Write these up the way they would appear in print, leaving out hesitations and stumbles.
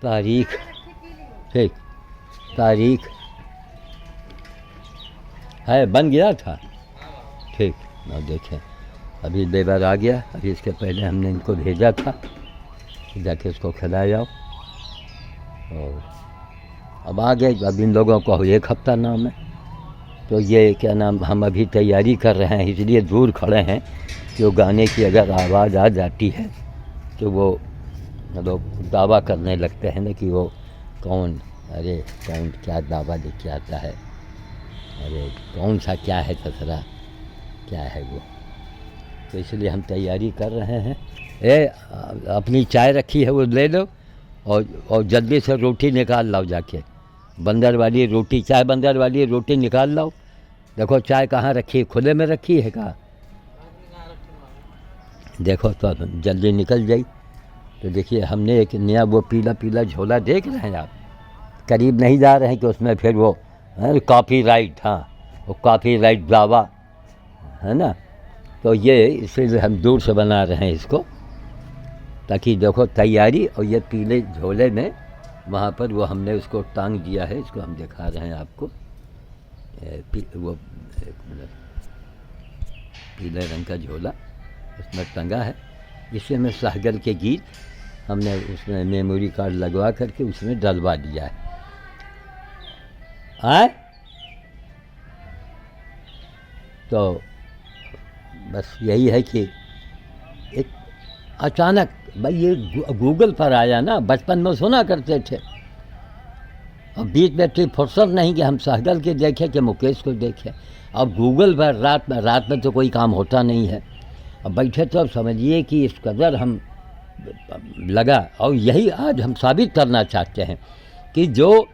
तारीख, ठीक, तारीख है, बन गया था, ठीक। ना देखें, अभी लेबर आ गया, अभी इसके पहले हमने इनको भेजा था कि जाके इसको खिला जाओ, और अब आ गए। अब इन लोगों को 1 हफ्ता नाम है, तो ये क्या नाम, हम अभी तैयारी कर रहे हैं, इसलिए दूर खड़े हैं कि वो गाने की अगर आवाज़ आ जाती है तो वो लोग दावा करने लगते हैं ना कि वो कौन, अरे कौन क्या दावा लेके आता है, अरे कौन सा क्या है ससरा, क्या है वो। तो इसलिए हम तैयारी कर रहे हैं। अपनी चाय रखी है वो ले लो, और जल्दी से रोटी निकाल लाओ जाके, बंदर वाली रोटी, चाय बंदर वाली रोटी निकाल लाओ। देखो चाय कहाँ रखी है, खुले में रखी है कहाँ, देखो तो जल्दी निकल जाई। तो देखिए हमने एक नया वो पीला पीला झोला देख रहे हैं आप, करीब नहीं जा रहे हैं कि उसमें फिर वो कॉपीराइट, हाँ वो कॉपीराइट दावा है ना। तो ये इसलिए हम दूर से बना रहे हैं इसको, ताकि देखो तैयारी, और ये पीले झोले में वहाँ पर वो हमने उसको टांग दिया है, इसको हम दिखा रहे हैं आपको। वो पीले रंग का झोला उसमें टंगा है, जिसमें सहगल के गीत हमने उसमें मेमोरी कार्ड लगवा करके उसमें डलवा दिया है। आए तो बस यही है कि एक अचानक भाई ये गूगल पर आया ना, बचपन में सुना करते थे, अब बीच में इतनी फुर्सत नहीं कि हम सहगल के देखें कि मुकेश को देखें। अब गूगल पर रात में तो कोई काम होता नहीं है, अब बैठे तो अब समझिए कि इस कदर हम लगा, और यही आज हम साबित करना चाहते हैं कि जो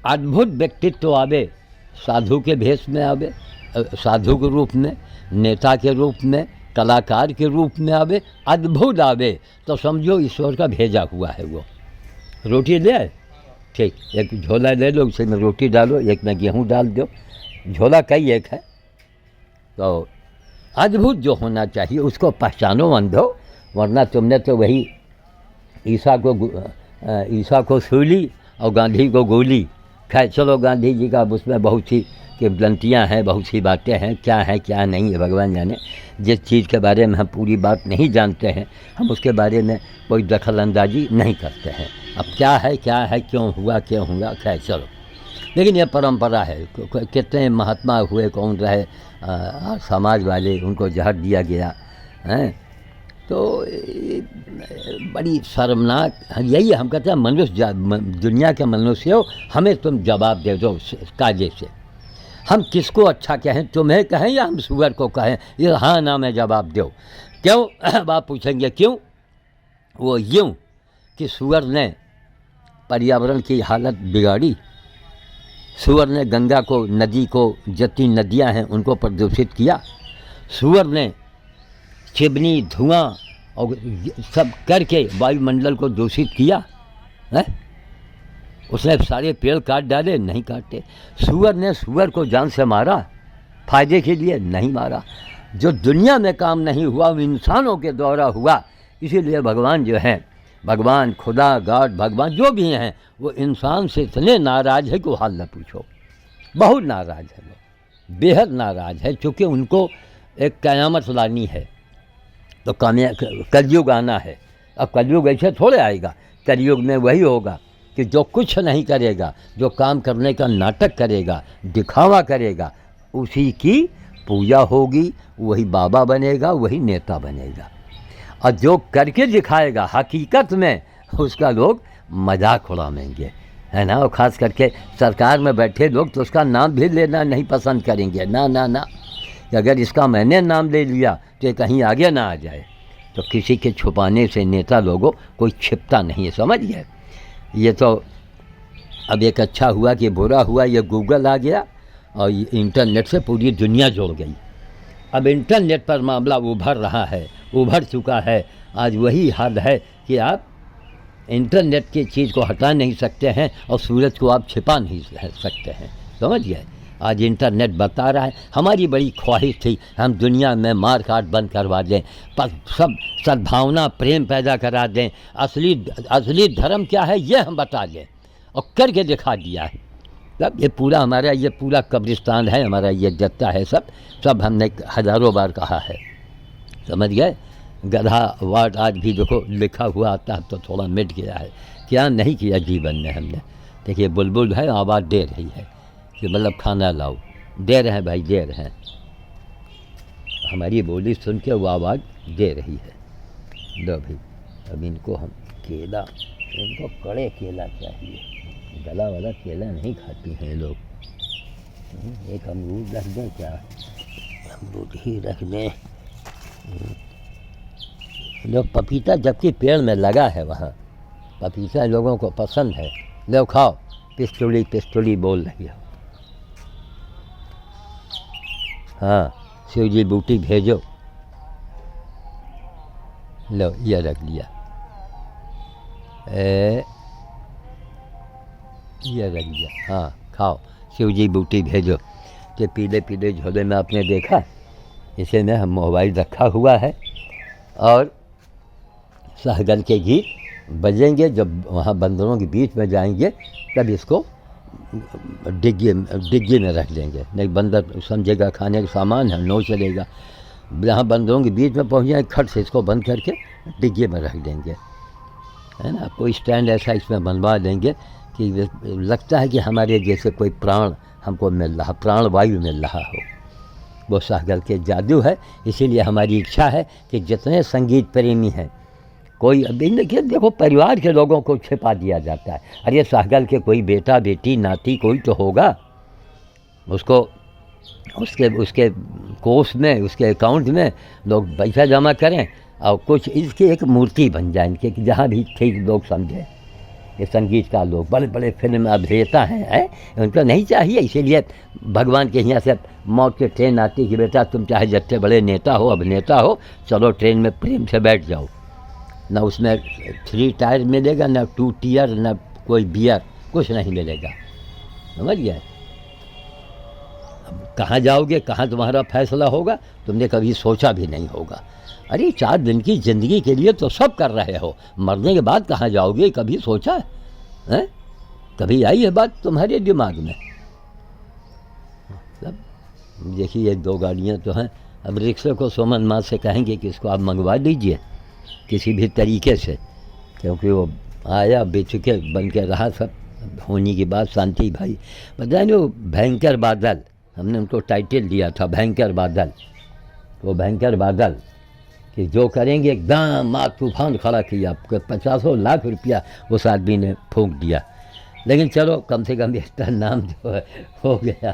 अद्भुत व्यक्तित्व आवे, साधु के भेष में आवे, साधु के रूप में, नेता के रूप में, कलाकार के रूप में आवे, अद्भुत आवे, तो समझो ईश्वर का भेजा हुआ है वो। रोटी ले आए, ठीक, एक झोला ले लो, उसी में रोटी डालो, एक में गेहूँ डाल दो, झोला कई एक है। तो अद्भुत जो होना चाहिए उसको पहचानो अंधो, वरना तुमने तो वही ईसा को सूली और गांधी को गोली। खैर चलो, गांधी जी का उसमें बहुत सी किंवदंतियाँ हैं, बहुत सी बातें हैं, क्या है क्या नहीं है भगवान जाने। जिस चीज़ के बारे में हम पूरी बात नहीं जानते हैं, हम उसके बारे में कोई दखल अंदाजी नहीं करते हैं। अब क्या है क्यों हुआ, खैर चलो, लेकिन यह परंपरा है। कितने महात्मा हुए, कौन रहे समाज वाले, उनको जहर दिया गया है, तो बड़ी शर्मनाक। यही हम कहते हैं मनुष्य, दुनिया के मनुष्य हो, हमें तुम जवाब दे दो कायदे से। हम किसको अच्छा कहें, तुम्हें कहें या हम सुअर को कहें, ये हाँ ना में जवाब दो। क्यों आप पूछेंगे क्यों, वो यूँ कि सुअर ने पर्यावरण की हालत बिगाड़ी, सुअर ने गंगा को, नदी को, जितनी नदियां हैं उनको प्रदूषित किया, सुअर ने चिमनी, धुआं और सब करके वायुमंडल को दूषित किया है। उसने सारे पेड़ काट डाले, नहीं काटे। सुअर ने सुअर को जान से मारा, फायदे के लिए नहीं मारा। जो दुनिया में काम नहीं हुआ वो इंसानों के द्वारा हुआ। इसीलिए भगवान जो हैं, भगवान, खुदा, गॉड, भगवान जो भी हैं, वो इंसान से इतने नाराज़ है कि वो हाल न पूछो। बहुत नाराज़ है वो, बेहद नाराज़ है, क्योंकि उनको एक क़यामत लानी है, तो कलयुग आना है। अब कलयुग ऐसे थोड़े आएगा, कलयुग में वही होगा कि जो कुछ नहीं करेगा, जो काम करने का नाटक करेगा, दिखावा करेगा, उसी की पूजा होगी, वही बाबा बनेगा, वही नेता बनेगा। और जो करके दिखाएगा हकीकत में, उसका लोग मजाक उड़ाएंगे, है ना। और ख़ास करके सरकार में बैठे लोग तो उसका नाम भी लेना नहीं पसंद करेंगे, ना ना ना, कि अगर इसका मैंने नाम ले लिया तो ये कहीं आगे ना आ जाए। तो किसी के छुपाने से नेता लोगों कोई छिपता नहीं है, समझिए। ये तो अब एक अच्छा हुआ कि बुरा हुआ, ये गूगल आ गया और इंटरनेट से पूरी दुनिया जुड़ गई। अब इंटरनेट पर मामला उभर रहा है, उभर चुका है। आज वही हाल है कि आप इंटरनेट की चीज़ को हटा नहीं सकते हैं और सूरज को आप छिपा नहीं सकते हैं, समझिए। आज इंटरनेट बता रहा है। हमारी बड़ी ख्वाहिश थी हम दुनिया में मार काट बंद करवा दें, पर सब सद्भावना प्रेम पैदा करा दें, असली धर्म क्या है ये हम बता दें, और करके दिखा दिया है। तब ये पूरा हमारा ये पूरा कब्रिस्तान है, हमारा ये जत्ता है, सब हमने हज़ारों बार कहा है, समझ गए। गधा वार्ड आज भी देखो लिखा हुआ आता है, तो थोड़ा मिट गया है। क्या नहीं किया जीवन में हमने। देखिए बुलबुल है, आवाज़ दे रही है कि मतलब खाना लाओ, दे रहे हैं भाई, दे रहे हैं, हमारी बोली सुन के वो आवाज़ दे रही है। लो भाई अब इनको हम केला, इनको कड़े केला चाहिए, गला वाला केला नहीं खाती हैं लोग। एक अमरूद रख दें क्या, अमरूद ही रख दें। लोग पपीता जबकि पेड़ में लगा है, वहाँ पपीता लोगों को पसंद है, लो खाओ। पिस्तौली पिस्तौली बोल रही है। हाँ शिव जी बूटी भेजो, लो ये रख लिया, ये रख लिया, हाँ खाओ, शिव जी बूटी भेजो। तो पीले पीले झोले में आपने देखा, इसे में हम मोबाइल रखा हुआ है और सहगल के गीत बजेंगे। जब वहाँ बंदरों के बीच में जाएंगे तब इसको डिग्गी में रख देंगे, नहीं बंदर समझेगा खाने का सामान है, नो चलेगा। जहाँ बंदरों के बीच में पहुँच जाए खट से इसको बंद करके डिग्गी में रख देंगे, है ना। कोई स्टैंड ऐसा इसमें बनवा देंगे कि लगता है कि हमारे जैसे कोई प्राण हमको मिल रहा, प्राण वायु मिल रहा हो। वो सहगल के जादू है। इसीलिए हमारी इच्छा है कि जितने संगीत प्रेमी हैं, कोई अभी देखो परिवार के लोगों को छिपा दिया जाता है। अरे सहगल के कोई बेटा बेटी नाती कोई तो होगा, उसको उसके कोष में, उसके अकाउंट में लोग पैसा जमा करें और कुछ इसकी एक मूर्ति बन जाए इनके, कि जहाँ भी ठीक लोग समझें। ये संगीतकार लोग बड़े बड़े फिल्म अभिनेता हैं, उनको नहीं चाहिए। इसीलिए भगवान के यहाँ से मौत की ट्रेन आती कि बेटा तुम चाहे जितने बड़े नेता हो, अभिनेता हो, चलो ट्रेन में प्रेम से बैठ जाओ। ना उसमें 3 टायर मिलेगा, ना 2 टीयर, ना कोई बियर, कुछ नहीं मिलेगा, समझ गया। अब कहाँ जाओगे, कहाँ तुम्हारा फैसला होगा, तुमने कभी सोचा भी नहीं होगा। अरे 4 दिन की ज़िंदगी के लिए तो सब कर रहे हो, मरने के बाद कहाँ जाओगे कभी सोचा है? कभी आई है बात तुम्हारे दिमाग में? मतलब देखिए ये 2 गाड़ियाँ तो हैं। अब रिक्शे को सोमन माँ से कहेंगे कि इसको आप मंगवा दीजिए किसी भी तरीके से, क्योंकि वो आया बेचुके बन के रहा। सब होने की बात शांति भाई बताए नहीं, वो भयंकर बादल, हमने उनको टाइटल दिया था भयंकर बादल। वो भयंकर बादल कि जो करेंगे एकदम माँ तूफान खड़ा किया, 50 लाख रुपया उस आदमी ने फूंक दिया। लेकिन चलो कम से कम इसका नाम जो है हो गया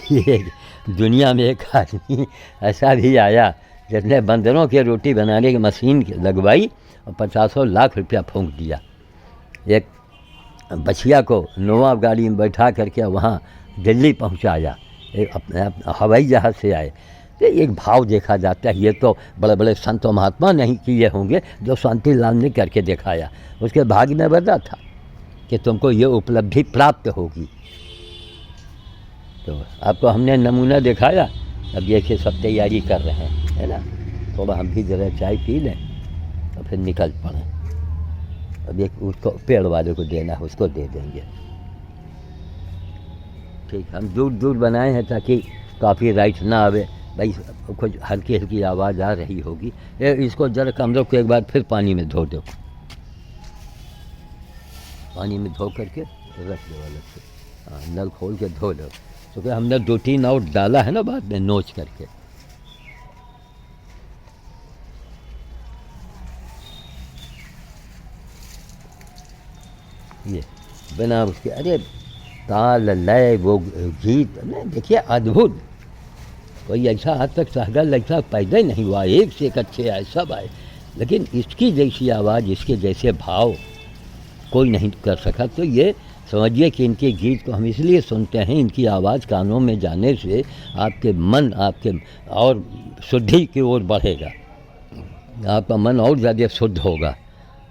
कि दुनिया में एक आदमी ऐसा भी आया जिसने बंदरों की रोटी बनाने की मशीन लगवाई और 50 लाख रुपया फूंक दिया। एक बछिया को नोवा गाड़ी में बैठा करके वहाँ दिल्ली पहुँचाया, एक अपने हवाई जहाज़ से आए। तो एक भाव देखा जाता है। ये तो बड़े बड़े संत महात्मा नहीं किए होंगे, जो शांति लाल ने करके दिखाया। उसके भाग्य में बता था कि तुमको ये उपलब्धि प्राप्त होगी। तो आपको हमने नमूना दिखाया। अब देखिए सब तैयारी कर रहे हैं, है ना। थोड़ा हम भी जरा चाय पी लें और फिर निकल पड़ें। अब एक उसको पेड़ वाले को देना है, उसको दे देंगे। ठीक, हम दूर दूर बनाए हैं ताकि कॉपी राइट ना आवे। भाई कुछ हल्की हल्की आवाज़ आ रही होगी। इसको जरा कमरों को एक बार फिर पानी में धो दो, पानी में धो करके रख दो अलग से। हाँ, नल खोल के धो लो, क्योंकि हमने 2-3 और डाला है ना बाद में नोच करके। ये बिना उसके अरे ताल लय वो गीत नहीं, देखिए अद्भुत। कोई ऐसा आज तक सहगल ऐसा पैदा ही नहीं हुआ, एक से एक अच्छे आए, सब आए, लेकिन इसकी जैसी आवाज़, इसके जैसे भाव कोई नहीं कर सका। तो ये समझिए कि इनके गीत को हम इसलिए सुनते हैं, इनकी आवाज़ कानों में जाने से आपके मन आपके और शुद्धि की ओर बढ़ेगा, आपका मन और ज़्यादा शुद्ध होगा।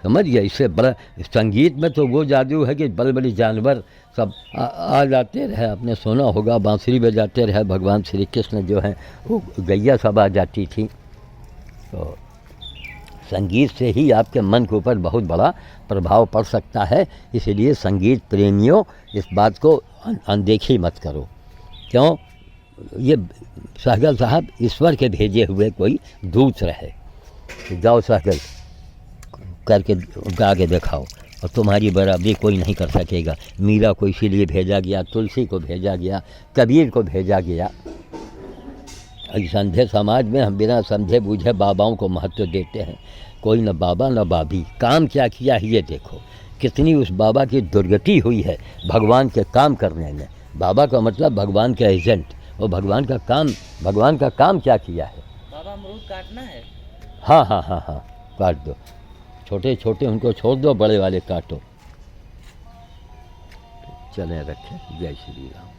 समझ गया। इससे बड़ा संगीत में तो वो जादू है कि बड़े बड़े जानवर सब आ जाते रहे, आपने सुना होगा बांसुरी बजाते रहे, भगवान श्री कृष्ण जो हैं वो गैया सब आ जाती थी। तो संगीत से ही आपके मन के ऊपर बहुत बड़ा प्रभाव पड़ सकता है। इसलिए संगीत प्रेमियों इस बात को अनदेखी मत करो। क्यों? ये सहगल साहब ईश्वर के भेजे हुए कोई दूत रहे। तो जाओ सहगल करके गा के दिखाओ, और तुम्हारी बराबरी कोई नहीं कर सकेगा। मीरा को इसीलिए भेजा गया, तुलसी को भेजा गया, कबीर को भेजा गया। इस अंधे समाज में हम बिना समझे बूझे बाबाओं को महत्व देते हैं। कोई न बाबा न बाबी, काम क्या किया है ये देखो, कितनी उस बाबा की दुर्गति हुई है भगवान के काम करने में। बाबा का मतलब भगवान के एजेंट, और भगवान का काम क्या किया है। बाबा अमरूद काटना है। हाँ हाँ हाँ हाँ, काट दो, छोटे छोटे उनको छोड़ दो, बड़े वाले काटो। चलें रखें। जय श्री राम।